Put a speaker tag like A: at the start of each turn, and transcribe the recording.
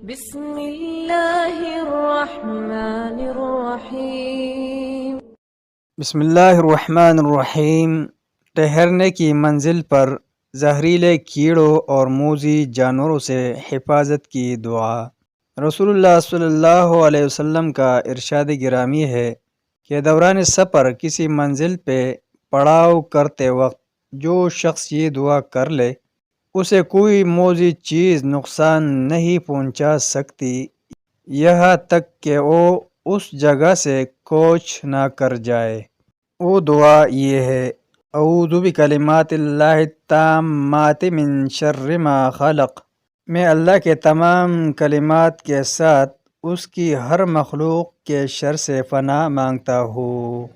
A: بسم اللہ الرحمن الرحیم۔
B: بسم اللہ الرحمن الرحیم۔ ٹھہرنے کی منزل پر زہریلے کیڑوں اور موذی جانوروں سے حفاظت کی دعا۔ رسول اللہ صلی اللہ علیہ وسلم کا ارشاد گرامی ہے کہ دوران سفر کسی منزل پہ پڑاؤ کرتے وقت جو شخص یہ دعا کر لے اسے کوئی موذی چیز نقصان نہیں پہنچا سکتی یہاں تک کہ وہ اس جگہ سے کوچ نہ کر جائے۔ وہ دعا یہ ہے: اعوذ بکلمات اللہ التامات من شر ما خلق۔ میں اللہ کے تمام کلمات کے ساتھ اس کی ہر مخلوق کے شر سے پناہ مانگتا ہوں۔